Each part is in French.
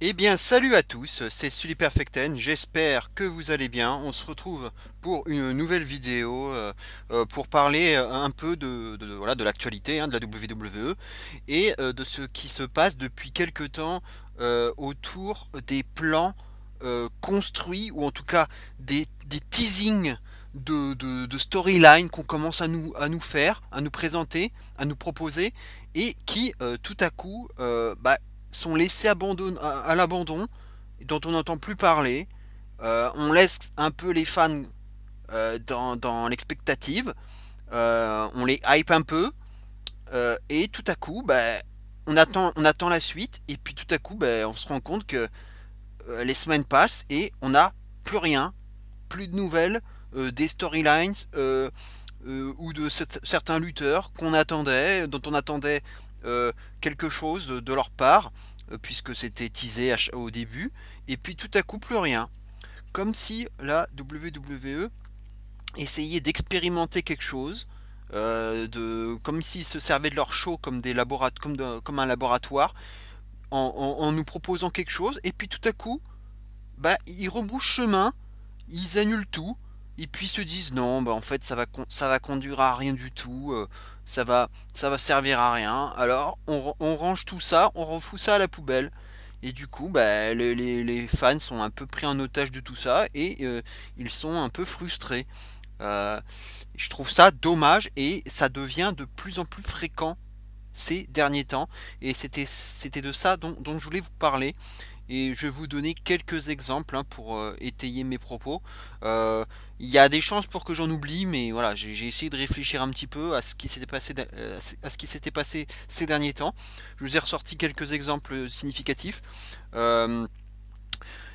Eh bien, salut à tous, c'est Sully Perfecten, j'espère que vous allez bien. On se retrouve pour une nouvelle vidéo pour parler un peu voilà, de l'actualité de la WWE et de ce qui se passe depuis quelque temps autour des plans construits ou en tout cas des teasings de storyline qu'on commence à nous faire, à nous présenter, à nous proposer et qui tout à coup sont laissés à l'abandon, dont on n'entend plus parler. On laisse un peu les fans dans l'expectative, on les hype un peu, et tout à coup, on attend la suite, et puis tout à coup, on se rend compte que les semaines passent et on n'a plus rien, plus de nouvelles des storylines ou de certains lutteurs dont on attendait quelque chose de leur part, puisque c'était teasé au début, et puis tout à coup plus rien. Comme si la WWE essayait d'expérimenter quelque chose, comme s'ils se servaient de leur show comme un laboratoire, en nous proposant quelque chose, et puis tout à coup, ils rebouchent chemin, ils annulent tout, et puis se disent non, en fait ça va conduire à rien du tout, ça va servir à rien, alors on range tout ça, on refout ça à la poubelle. Et du coup, les fans sont un peu pris en otage de tout ça et ils sont un peu frustrés. Euh, je trouve ça dommage et ça devient de plus en plus fréquent ces derniers temps. Et c'était de ça dont je voulais vous parler. Et je vais vous donner quelques exemples pour étayer mes propos. Euh, Il y a des chances pour que j'en oublie, mais voilà, j'ai essayé de réfléchir un petit peu à ce qui s'était passé, à ce qui s'était passé ces derniers temps. Je vous ai ressorti quelques exemples significatifs. Euh,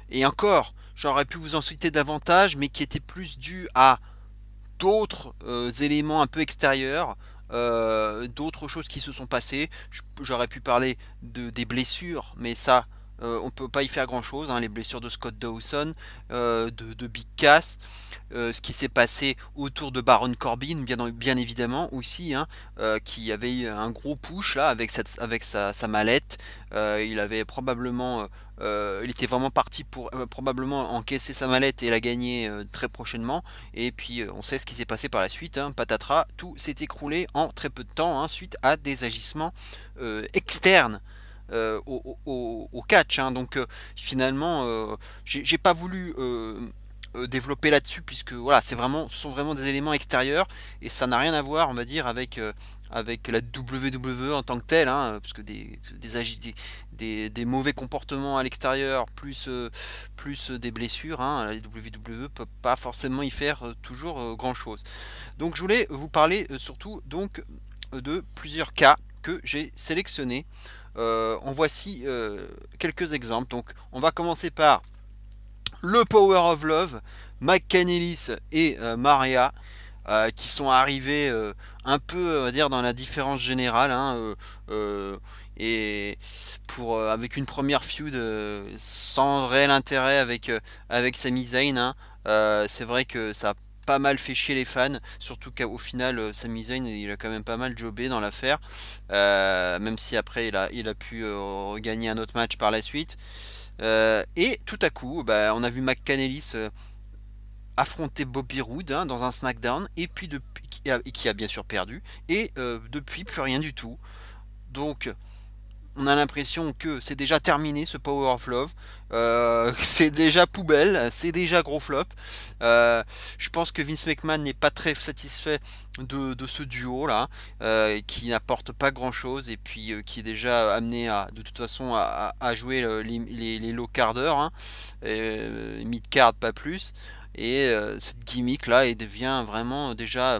et encore, j'aurais pu vous en citer davantage, mais qui étaient plus dus à d'autres éléments un peu extérieurs, d'autres choses qui se sont passées. J'aurais pu parler des blessures, mais ça, on peut pas y faire grand chose. Les blessures de Scott Dawson, de Big Cass, ce qui s'est passé autour de Baron Corbin, bien évidemment aussi, qui avait eu un gros push là avec sa mallette. Il avait probablement, il était vraiment parti pour probablement encaisser sa mallette et la gagner très prochainement. Et puis on sait ce qui s'est passé par la suite, patatras, tout s'est écroulé en très peu de temps suite à des agissements externes au catch. Donc finalement, j'ai pas voulu développer là-dessus puisque voilà, ce sont vraiment des éléments extérieurs et ça n'a rien à voir, on va dire, avec la WWE en tant que telle, parce que des mauvais comportements à l'extérieur plus des blessures, la WWE peut pas forcément y faire toujours grand chose. Donc je voulais vous parler surtout donc de plusieurs cas que j'ai sélectionnés. En voici quelques exemples. Donc on va commencer par le Power of Love, Mike Kanellis et Maria, qui sont arrivés un peu, on va dire, dans la différence générale, et avec une première feud sans réel intérêt avec Sami Zayn. C'est vrai que ça a pas mal fait chier les fans, surtout qu'au final, Sami Zayn, il a quand même pas mal jobé dans l'affaire, même si après il a pu regagner un autre match par la suite. Et tout à coup, on a vu McCanellis affronter Bobby Roode dans un SmackDown, et puis depuis, qui a bien sûr perdu, et depuis plus rien du tout. Donc on a l'impression que c'est déjà terminé ce Power of Love. C'est déjà poubelle, c'est déjà gros flop. Je pense que Vince McMahon n'est pas très satisfait de ce duo là, qui n'apporte pas grand chose et puis qui est déjà amené de toute façon à jouer les low carders, mid card pas plus. Et cette gimmick là devient vraiment déjà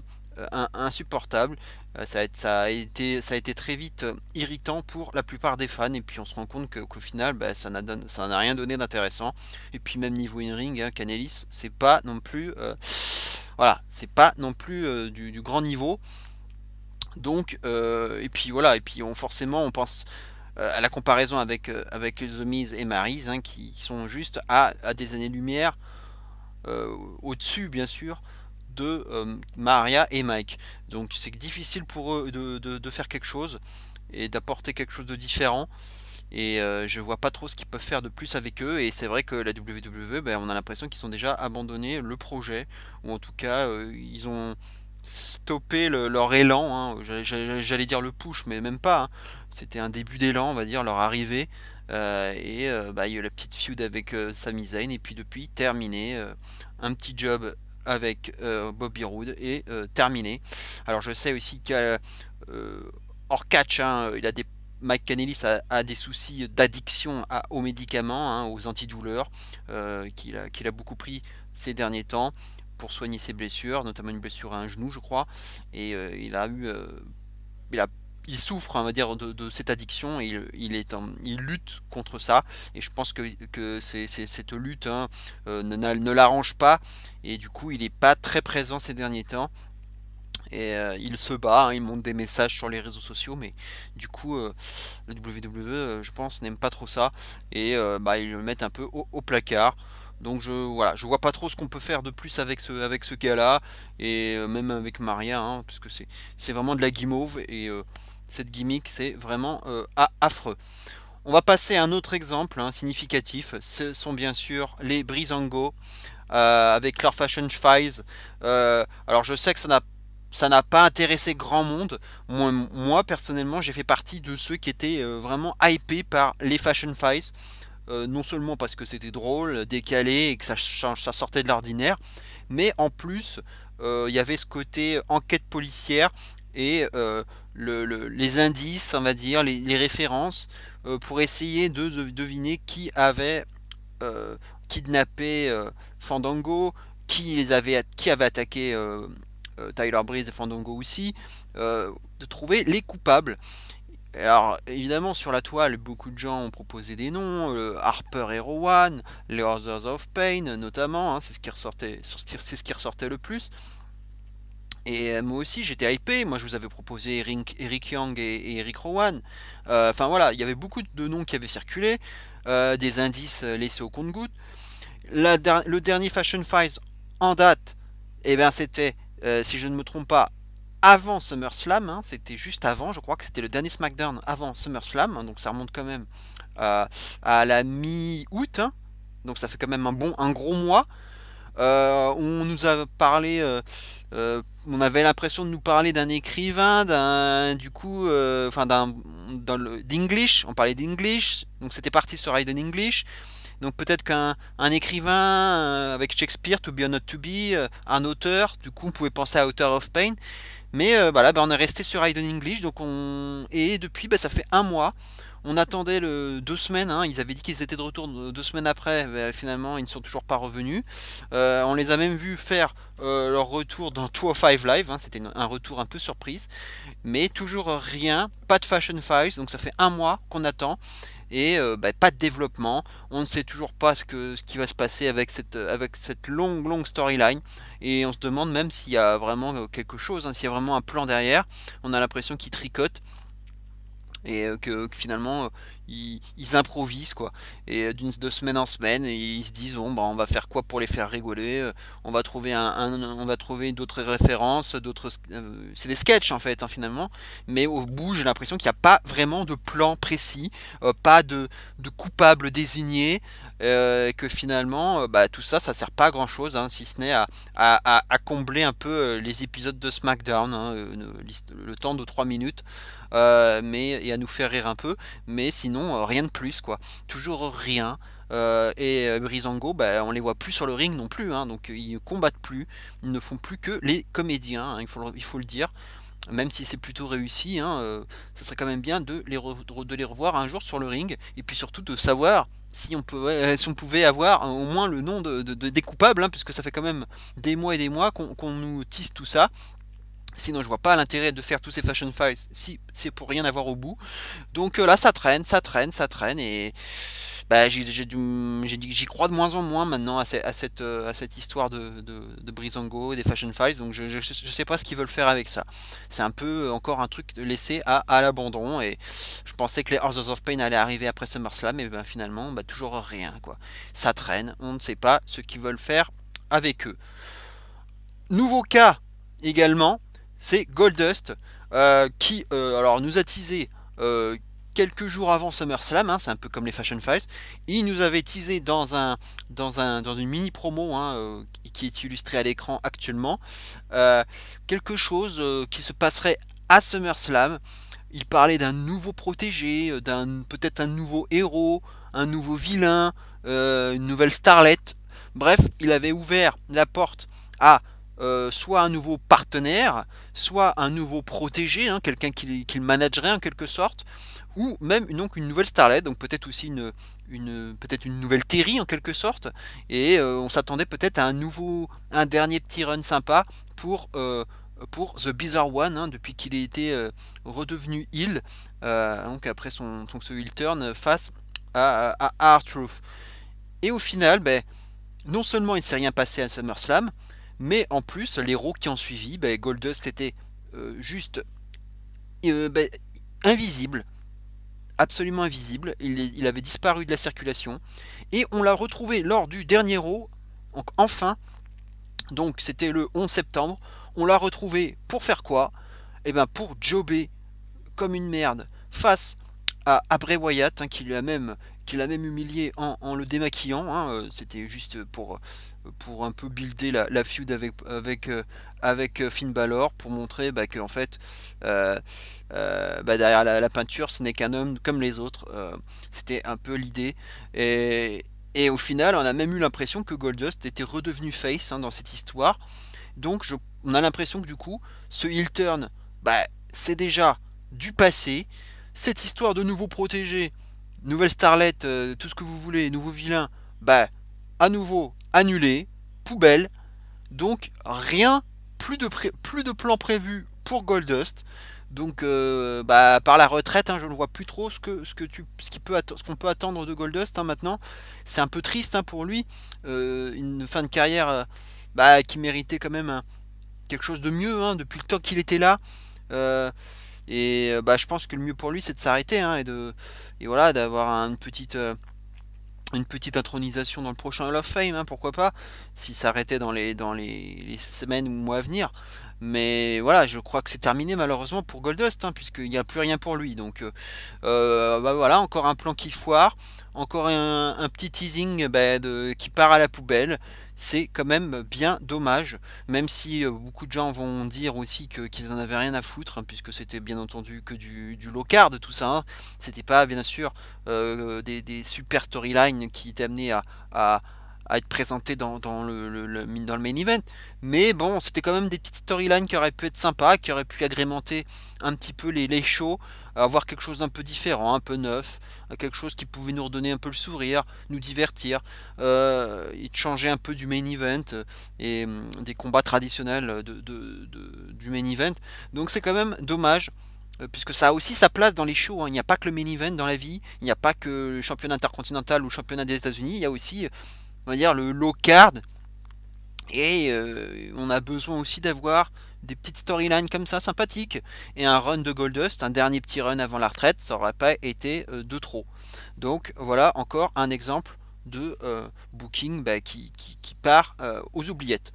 insupportable. Ça a été très vite irritant pour la plupart des fans, et puis on se rend compte qu'au final, ça n'a rien donné d'intéressant. Et puis même niveau in-ring, Canellis, c'est pas non plus, voilà, c'est pas non plus du grand niveau. Donc, et puis voilà, et puis forcément on pense à la comparaison avec The Miz et Maryse, qui sont juste à des années-lumière au-dessus, bien sûr, de Maria et Mike. Donc c'est difficile pour eux de faire quelque chose et d'apporter quelque chose de différent. et je vois pas trop ce qu'ils peuvent faire de plus avec eux. Et c'est vrai que la WWE, ben, on a l'impression qu'ils ont déjà abandonné le projet, ou en tout cas ils ont stoppé leur élan, hein. J'allais dire le push, mais même pas, hein. C'était un début d'élan, on va dire, leur arrivée. Bah, il y a eu la petite feud avec Sami Zayn, et puis depuis, terminé. Un petit job avec Bobby Roode, et terminé. Alors je sais aussi que hors catch, hein, Mike Kanellis a des soucis d'addiction aux médicaments, hein, aux antidouleurs, qu'il a beaucoup pris ces derniers temps pour soigner ses blessures, notamment une blessure à un genou, je crois. Et il a il souffre, on va dire, de cette addiction, et il lutte contre ça. Et je pense que cette lutte, hein, ne l'arrange pas, et du coup il n'est pas très présent ces derniers temps. Et il se bat, hein, il monte des messages sur les réseaux sociaux, mais du coup le WWE, je pense, n'aime pas trop ça, et bah, ils le mettent un peu au placard. Donc voilà, je vois pas trop ce qu'on peut faire de plus avec ce gars-là, et même avec Maria, hein, parce que c'est vraiment de la guimauve, et cette gimmick, c'est vraiment affreux. On va passer à un autre exemple, hein, significatif. Ce sont bien sûr les Breezango, avec leur Fashion Files. Alors je sais que ça n'a pas intéressé grand monde. Moi personnellement, j'ai fait partie de ceux qui étaient vraiment hypés par les Fashion Files. Non seulement parce que c'était drôle, décalé, et que ça sortait de l'ordinaire, mais en plus, il y avait ce côté enquête policière, et les indices, on va dire, les références, pour essayer de deviner qui avait kidnappé Fandango, qui avait attaqué Tyler Breeze et Fandango aussi, de trouver les coupables. Alors évidemment, sur la toile, beaucoup de gens ont proposé des noms, Harper et Rowan, les Authors of Pain notamment, hein, c'est ce qui ressortait le plus. Et moi aussi j'étais hypé, moi je vous avais proposé Eric Young et Eric Rowan. Enfin voilà, il y avait beaucoup de noms qui avaient circulé, des indices laissés au compte-gouttes. Le dernier Fashion Files en date, eh ben c'était, si je ne me trompe pas, avant SummerSlam, hein, c'était juste avant, je crois que c'était le dernier SmackDown avant SummerSlam, hein, donc ça remonte quand même à la mi-août, hein, donc ça fait quand même un gros mois. On nous a parlé, on avait l'impression de nous parler d'un écrivain, enfin d'English, on parlait d'English, donc c'était parti sur Raiden English. Donc peut-être qu'un écrivain avec Shakespeare, To Be or Not To Be, un auteur, du coup on pouvait penser à Author of Pain. Mais voilà, on est resté sur Raiden English, et depuis ça fait un mois. On attendait 2 semaines, hein, ils avaient dit qu'ils étaient de retour 2 semaines après, finalement ils ne sont toujours pas revenus. On les a même vus faire leur retour dans 205 Live, hein, c'était un retour un peu surprise, mais toujours rien, pas de Fashion Files, donc ça fait un mois qu'on attend, et pas de développement. On ne sait toujours pas ce qui va se passer avec cette longue storyline, et on se demande même s'il y a vraiment quelque chose, hein, s'il y a vraiment un plan derrière. On a l'impression qu'ils tricotent, et que finalement ils improvisent, quoi, et de semaine en semaine ils se disent, bon, on va faire quoi pour les faire rigoler, on va trouver on va trouver d'autres références, c'est des sketchs en fait, hein, finalement, mais au bout j'ai l'impression qu'il n'y a pas vraiment de plan précis, pas de coupable désigné, que finalement tout ça sert pas à grand chose, hein, si ce n'est à combler un peu les épisodes de SmackDown, hein, le temps de 3 minutes, et à nous faire rire un peu, mais sinon rien de plus, quoi, toujours rien. Breezango, on les voit plus sur le ring non plus, hein, donc ils ne combattent plus, ils ne font plus que les comédiens, hein, il faut le dire, même si c'est plutôt réussi, hein, ce serait quand même bien de les revoir un jour sur le ring, et puis surtout de savoir si on pouvait avoir au moins le nom des coupables, hein, puisque ça fait quand même des mois et des mois qu'on nous tisse tout ça. Sinon, je vois pas l'intérêt de faire tous ces Fashion Files si c'est pour rien avoir au bout. Donc là, ça traîne, et j'y crois de moins en moins maintenant à cette histoire de Breezango et des Fashion Files. Donc je sais pas ce qu'ils veulent faire avec ça. C'est un peu encore un truc laissé à l'abandon, et je pensais que les Authors of Pain allaient arriver après SummerSlam, mais finalement, toujours rien, quoi. Ça traîne, on ne sait pas ce qu'ils veulent faire avec eux. Nouveau cas également, c'est Goldust, qui alors nous a teasé quelques jours avant SummerSlam, hein, c'est un peu comme les Fashion Files, il nous avait teasé dans une mini promo, hein, qui est illustrée à l'écran actuellement, euh, quelque chose qui se passerait à SummerSlam. Il parlait d'un nouveau protégé, peut-être un nouveau héros, un nouveau vilain, une nouvelle starlette. Bref, il avait ouvert la porte à soit un nouveau partenaire, soit un nouveau protégé, hein, quelqu'un qui le managerait en quelque sorte, ou même donc une nouvelle starlette, donc peut-être aussi peut-être une nouvelle Terry en quelque sorte, et on s'attendait peut-être à un dernier petit run sympa pour The Bizarre One, hein, depuis qu'il a été redevenu heel, donc après ce heel turn face à R-Truth. Et au final, ben, non seulement il ne s'est rien passé à SummerSlam, mais en plus, les Raw qui ont suivi, ben, Goldust était juste ben, invisible, absolument invisible. Il avait disparu de la circulation. Et on l'a retrouvé lors du dernier Raw, enfin, donc c'était le 11 septembre. On l'a retrouvé pour faire quoi? Eh ben pour jobber comme une merde face à Bray Wyatt, hein, qui l'a même humilié en le démaquillant, hein. C'était juste pour un peu builder la feud avec Finn Balor, pour montrer bah, que en fait bah, derrière la peinture ce n'est qu'un homme comme les autres. C'était un peu l'idée, et au final on a même eu l'impression que Goldust était redevenu face, hein, dans cette histoire. Donc on a l'impression que du coup ce heel turn, bah, c'est déjà du passé. Cette histoire de nouveaux protégés, nouvelle starlet, tout ce que vous voulez, nouveau vilain, bah à nouveau annulé, poubelle. Donc rien, plus de plan prévu pour Goldust. Donc bah, par la retraite, hein, je ne vois plus trop ce qu'on peut attendre de Goldust, hein, maintenant. C'est un peu triste, hein, pour lui. Une fin de carrière bah, qui méritait quand même quelque chose de mieux, hein, depuis le temps qu'il était là. Euh, et bah, je pense que le mieux pour lui, c'est de s'arrêter, hein, et voilà, d'avoir une petite intronisation dans le prochain Hall of Fame, hein, pourquoi pas, s'il s'arrêtait les semaines ou mois à venir. Mais voilà, je crois que c'est terminé malheureusement pour Goldust, hein, puisqu'il n'y a plus rien pour lui. Donc bah voilà, encore un plan qui foire, encore un petit teasing, bah, qui part à la poubelle. C'est quand même bien dommage, même si beaucoup de gens vont dire aussi qu'ils en avaient rien à foutre, hein, puisque c'était bien entendu que du low card, tout ça, hein. C'était pas bien sûr des super storylines qui étaient amenés à, à être présentés dans le main event. Mais bon, c'était quand même des petites storylines qui auraient pu être sympas, qui auraient pu agrémenter un petit peu les shows, avoir quelque chose d'un peu différent, un peu neuf, quelque chose qui pouvait nous redonner un peu le sourire, nous divertir, et changer un peu du main event, et des combats traditionnels du main event. Donc c'est quand même dommage, puisque ça a aussi sa place dans les shows, hein. Il n'y a pas que le main event dans la vie, il n'y a pas que le championnat intercontinental ou le championnat des États-Unis, il y a aussi, on va dire, le low card, et on a besoin aussi d'avoir des petites storylines comme ça sympathiques. Et un run de Goldust, un dernier petit run avant la retraite, ça aurait pas été de trop. Donc voilà encore un exemple de booking, bah, qui part aux oubliettes.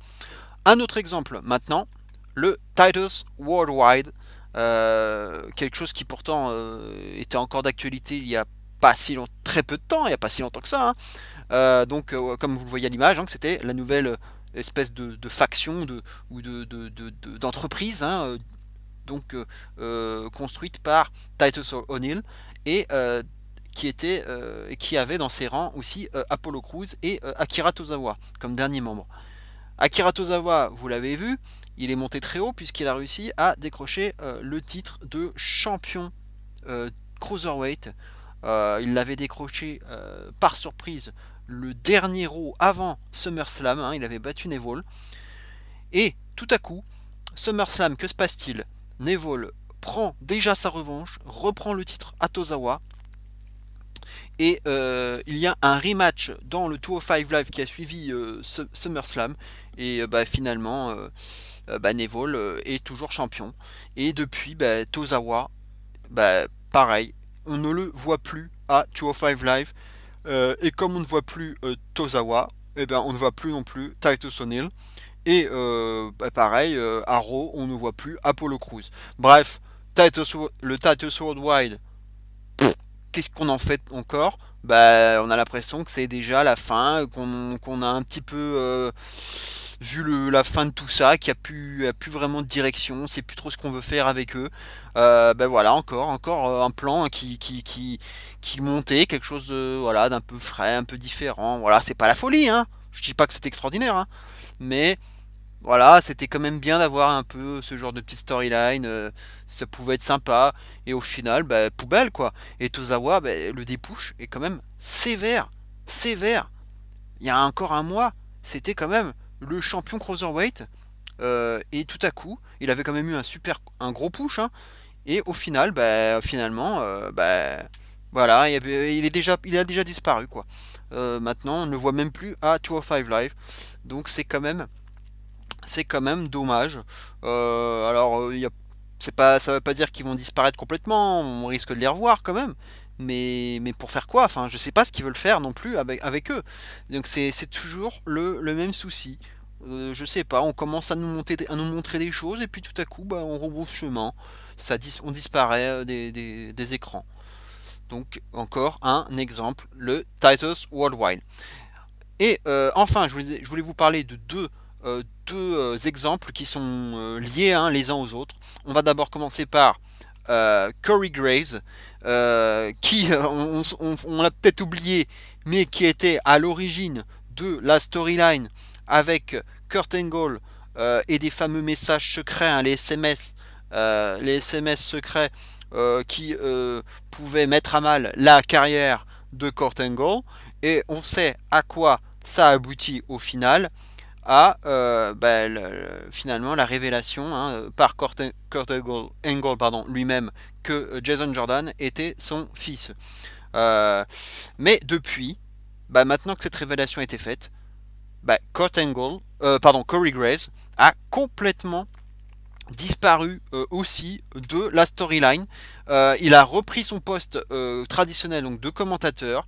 Un autre exemple maintenant, le Titus Worldwide, quelque chose qui pourtant était encore d'actualité il y a pas si longtemps, très peu de temps, il n'y a pas si longtemps que ça, hein. Donc comme vous le voyez à l'image, hein, que c'était la nouvelle espèce de faction ou d'entreprise, hein, donc construite par Titus O'Neil, et qui avait dans ses rangs aussi Apollo Crews et Akira Tozawa comme dernier membre. Akira Tozawa, vous l'avez vu, il est monté très haut puisqu'il a réussi à décrocher le titre de champion cruiserweight. Il l'avait décroché par surprise le dernier Raw avant SummerSlam, hein, il avait battu Neville. Et tout à coup, SummerSlam, que se passe-t-il? Neville prend déjà sa revanche, reprend le titre à Tozawa, et il y a un rematch dans le 205 Live qui a suivi SummerSlam, et bah, finalement bah, Neville est toujours champion, et depuis bah, Tozawa, bah, pareil, on ne le voit plus à 205 Live, et comme on ne voit plus Tozawa, eh ben, on ne voit plus non plus Titus O'Neil, et bah, pareil, à Raw, on ne voit plus Apollo Crews. Bref, le Titus Worldwide, qu'est-ce qu'on en fait encore? Bah, on a l'impression que c'est déjà la fin, qu'on a un petit peu vu la fin de tout ça, qu'il n'y a plus vraiment de direction, on sait plus trop ce qu'on veut faire avec eux. Ben voilà, encore un plan qui montait, quelque chose voilà, d'un peu frais, un peu différent. Voilà, c'est pas la folie, hein. Je dis pas que c'est extraordinaire, hein, mais voilà, c'était quand même bien d'avoir un peu ce genre de petite storyline, ça pouvait être sympa, et au final, bah, poubelle quoi. Et Tozawa, bah, le dépush est quand même sévère, sévère. Il y a encore un mois, c'était quand même le champion cruiserweight, et tout à coup, il avait quand même eu un gros push, hein, et au final, bah, finalement, bah, voilà, il a déjà disparu quoi. Maintenant, on ne le voit même plus à 205 Live, donc c'est quand même dommage. Alors, c'est pas, ça veut pas dire qu'ils vont disparaître complètement, on risque de les revoir quand même. Mais pour faire quoi? Enfin, je sais pas ce qu'ils veulent faire non plus avec eux. Donc c'est toujours le même souci. Je sais pas, on commence à nous montrer des choses et puis tout à coup, bah, on rebrousse chemin. On disparaît des écrans. Donc encore un exemple, le Titus Worldwide. Et enfin, je voulais vous parler de deux exemples qui sont liés hein, les uns aux autres. On va d'abord commencer par Corey Graves, qui, on l'a peut-être oublié, mais qui était à l'origine de la storyline avec Kurt Angle et des fameux messages secrets, hein, les SMS secrets qui pouvaient mettre à mal la carrière de Kurt Angle. Et on sait à quoi ça aboutit au final à bah, finalement la révélation hein, par Kurt Angle pardon, lui-même que Jason Jordan était son fils. Mais depuis, bah, maintenant que cette révélation a été faite, bah, Corey Graves a complètement disparu aussi de la storyline. Il a repris son poste traditionnel donc de commentateur.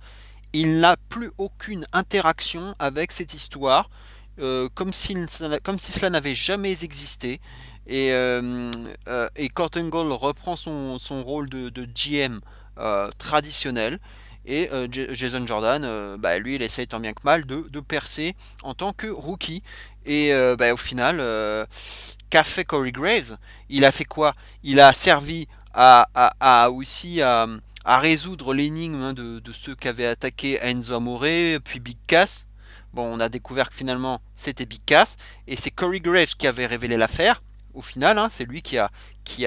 Il n'a plus aucune interaction avec cette histoire, comme si cela n'avait jamais existé. Et Kurt Angle reprend son rôle de GM traditionnel. Et Jason Jordan, bah, lui, il essaie tant bien que mal de percer en tant que rookie. Et bah, au final, qu'a fait Corey Graves? Il a fait quoi? Il a servi aussi à résoudre l'énigme hein, de ceux qui avaient attaqué Enzo Amore, puis Big Cass. Bon, on a découvert que finalement c'était Big Cass, et c'est Corey Graves qui avait révélé l'affaire. Au final, hein, c'est lui qui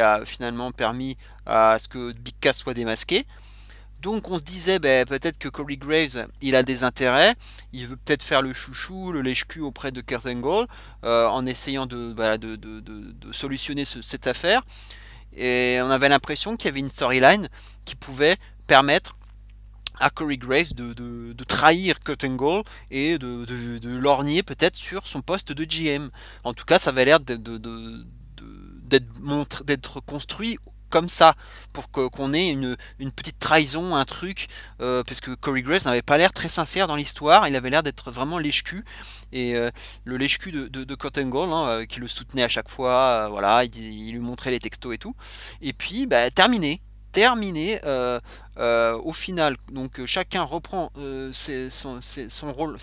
a finalement permis à ce que Big Cass soit démasqué. Donc on se disait ben, peut-être que Corey Graves il a des intérêts, il veut peut-être faire le chouchou, le lèche-cul auprès de Kurt Angle en essayant de solutionner cette affaire. Et on avait l'impression qu'il y avait une storyline qui pouvait permettre à Corey Graves de trahir Kurt Angle et de lorgner peut-être sur son poste de GM. En tout cas, ça avait l'air d'être construit comme ça pour qu'on ait une petite trahison, un truc, parce que Corey Graves n'avait pas l'air très sincère dans l'histoire, il avait l'air d'être vraiment lèche-cul, et le lèche-cul de Kurt Angle, hein, qui le soutenait à chaque fois, voilà, il lui montrait les textos et tout, et puis bah, terminé au final. Donc chacun reprend ses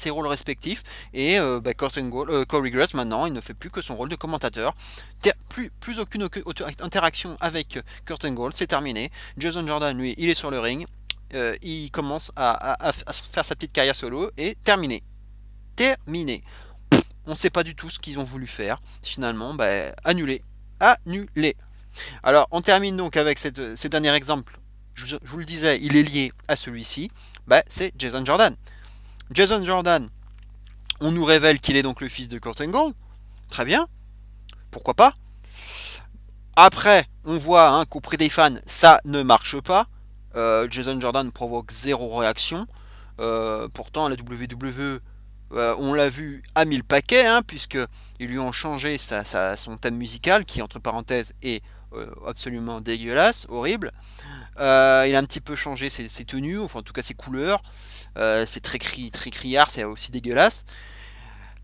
rôles respectifs et bah, Corey Graves maintenant il ne fait plus que son rôle de commentateur. Plus aucune interaction avec Kurt Angle, c'est terminé. Jason Jordan lui il est sur le ring, il commence à faire sa petite carrière solo et terminé. On ne sait pas du tout ce qu'ils ont voulu faire. Finalement, bah, annulé. Alors, on termine donc avec ce dernier exemple. Je vous le disais, il est lié à celui-ci. Bah, c'est Jason Jordan. Jason Jordan, on nous révèle qu'il est donc le fils de Kurt Angle. Très bien. Pourquoi pas? Après, on voit hein, qu'auprès des fans, ça ne marche pas. Jason Jordan provoque zéro réaction. Pourtant, la WWE, on l'a vu à 1000 paquets, hein, puisqu'ils lui ont changé son thème musical, qui, entre parenthèses, est absolument dégueulasse, horrible. Il a un petit peu changé ses tenues, enfin en tout cas ses couleurs. C'est très criard, c'est aussi dégueulasse.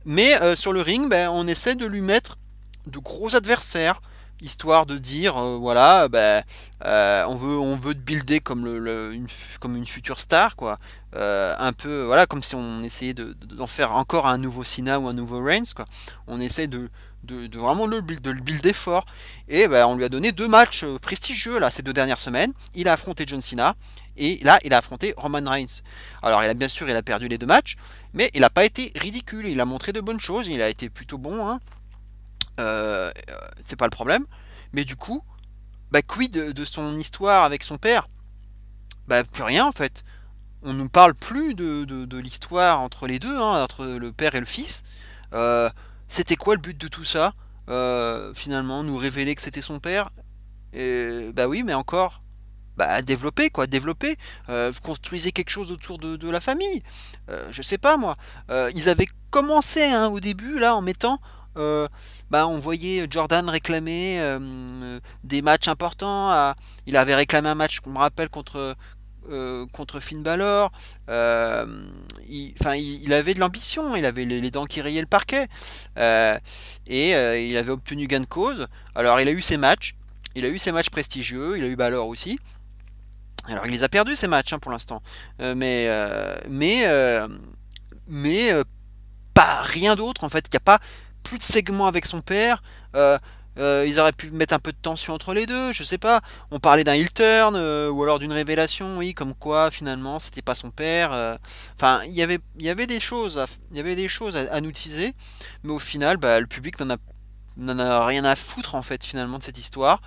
Mais sur le ring, ben, on essaie de lui mettre de gros adversaires. histoire de dire voilà, on veut te builder comme comme une future star, quoi. Un peu, voilà, comme si on essayait d'en faire encore un nouveau Cena ou un nouveau Reigns, quoi. On essaie de vraiment de le builder fort. Et on lui a donné 2 matchs prestigieux là ces 2 dernières semaines. Il a affronté John Cena et là il a affronté Roman Reigns. Alors bien sûr il a perdu les 2 matchs, mais il n'a pas été ridicule. Il a montré de bonnes choses. Il a été plutôt bon, hein. Euh, c'est pas le problème. Mais du coup, quid de son histoire avec son père? Plus rien en fait. On nous parle plus de l'histoire entre les deux, hein, entre le père et le fils. Euh, C'était quoi le but de tout ça? Finalement, nous révéler que c'était son père? Et, bah oui, mais encore, développer quoi, développer. Construisez quelque chose autour de la famille. Je sais pas moi. Ils avaient commencé, hein, au début là en mettant. euh, on voyait Jordan réclamer des matchs importants. Il avait réclamé un match, qu'on me rappelle, contre Finn Balor. Il avait de l'ambition, il avait les dents qui rayaient le parquet. Il avait obtenu gain de cause. Alors il a eu ses matchs. Il a eu ses matchs prestigieux, il a eu Balor aussi. Alors il les a perdus ces matchs, hein, pour l'instant. Mais pas rien d'autre en fait. Il n'y a pas plus de segments avec son père. Euh, ils auraient pu mettre un peu de tension entre les deux, je sais pas. On parlait d'un heel turn ou alors d'une révélation, oui, comme quoi finalement c'était pas son père. Enfin, il y avait des choses, il y avait des choses à nous teaser, mais au final, le public n'en a rien à foutre en fait finalement de cette histoire.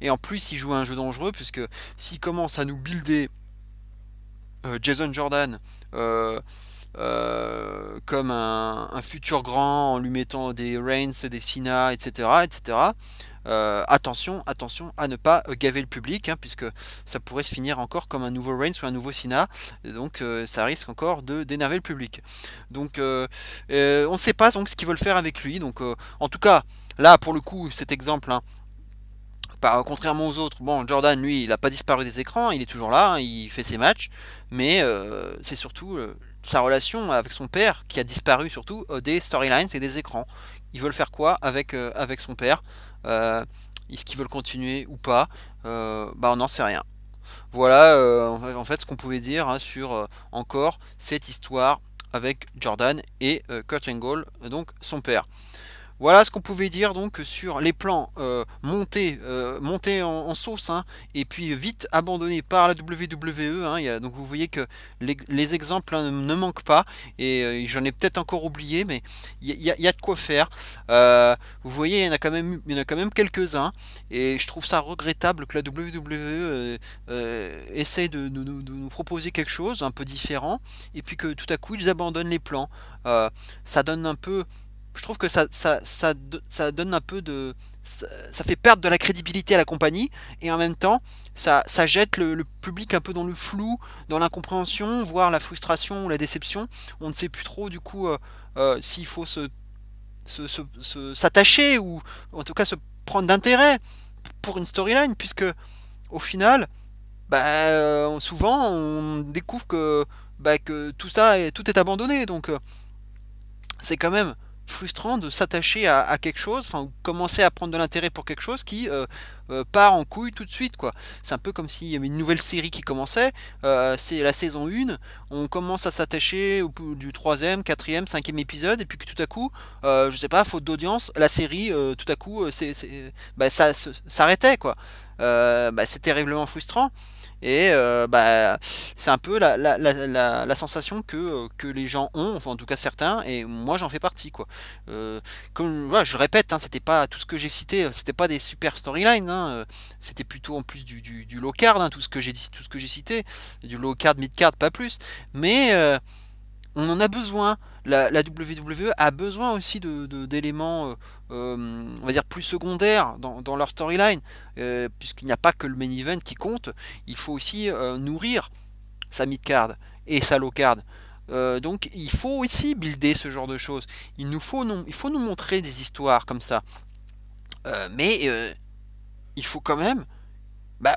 Et en plus, il joue à un jeu dangereux puisque s'il commence à nous builder Jason Jordan euh, comme un futur grand en lui mettant des Reigns, des Cena, etc., etc. Attention à ne pas gaver le public, hein, puisque ça pourrait se finir encore comme un nouveau Reigns ou un nouveau Cena, et donc ça risque encore de d'énerver le public. Donc on ne sait pas donc ce qu'ils veulent faire avec lui. Donc en tout cas, là pour le coup, cet exemple, hein, contrairement aux autres, bon, Jordan, lui, il n'a pas disparu des écrans, il est toujours là, hein, il fait ses matchs, mais c'est surtout sa relation avec son père qui a disparu surtout des storylines et des écrans. Ils veulent faire quoi avec son père? Est-ce qu'ils veulent continuer ou pas? On n'en sait rien. Voilà en fait ce qu'on pouvait dire, hein, sur encore cette histoire avec Jordan et Kurt Angle, donc son père. Voilà ce qu'on pouvait dire donc sur les plans montés en sauce, hein, et puis vite abandonnés par la WWE, hein. Donc vous voyez que les exemples, hein, ne manquent pas, et j'en ai peut-être encore oublié, mais il y a de quoi faire. Vous voyez, il y en a quand même quelques-uns, et je trouve ça regrettable que la WWE essaye de nous proposer quelque chose un peu différent, et puis que tout à coup ils abandonnent les plans. Ça donne un peu, je trouve que ça donne un peu de. Ça fait perdre de la crédibilité à la compagnie, et en même temps, ça jette le public un peu dans le flou, dans l'incompréhension, voire la frustration ou la déception. On ne sait plus trop, du coup, s'il faut s'attacher ou en tout cas se prendre d'intérêt pour une storyline, puisque au final, souvent on découvre que tout est abandonné. Donc c'est quand même frustrant de s'attacher à quelque chose, enfin, ou commencer à prendre de l'intérêt pour quelque chose qui part en couille tout de suite, quoi. C'est un peu comme s'il y avait une nouvelle série qui commençait, c'est la saison 1, on commence à s'attacher au bout du troisième, quatrième, cinquième épisode, et puis que tout à coup, je sais pas, faute d'audience, la série, tout à coup, ça s'arrêtait, quoi. C'est terriblement frustrant. Et c'est un peu la sensation que les gens ont, enfin en tout cas certains, et moi j'en fais partie, quoi. Comme voilà, je répète, hein, c'était pas tout ce que j'ai cité, c'était pas des super storylines, hein, c'était plutôt en plus du low card, hein, tout ce que j'ai dit, tout ce que j'ai cité, du low card, mid card, pas plus. Mais on en a besoin. La WWE a besoin aussi d'éléments, on va dire, plus secondaires dans leur storyline, puisqu'il n'y a pas que le main event qui compte, il faut aussi nourrir sa mid-card et sa low-card. Donc il faut aussi builder ce genre de choses. Il faut nous montrer des histoires comme ça. Mais il faut quand même,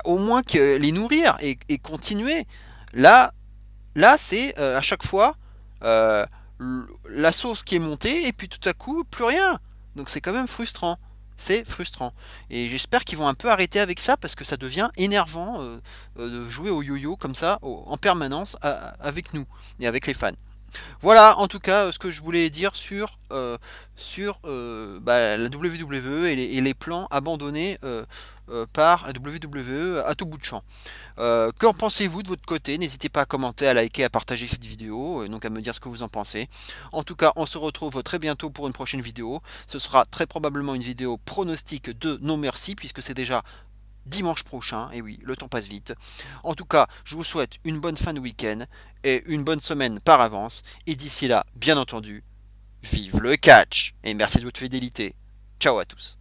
au moins que les nourrir et continuer. Là, Là, c'est à chaque fois la sauce qui est montée, et puis tout à coup, plus rien. Donc c'est quand même frustrant. c'est frustrant. Et j'espère qu'ils vont un peu arrêter avec ça parce que ça devient énervant de jouer au yo-yo comme ça en permanence avec nous et avec les fans. Voilà en tout cas ce que je voulais dire sur la WWE et les plans abandonnés par la WWE à tout bout de champ. Qu'en pensez-vous de votre côté? N'hésitez pas à commenter, à liker, à partager cette vidéo, donc à me dire ce que vous en pensez. En tout cas, on se retrouve très bientôt pour une prochaine vidéo. Ce sera très probablement une vidéo pronostic de No Mercy, puisque c'est déjà dimanche prochain, et oui, le temps passe vite. En tout cas, je vous souhaite une bonne fin de week-end, et une bonne semaine par avance, et d'ici là, bien entendu, vive le catch! Et merci de votre fidélité. Ciao à tous.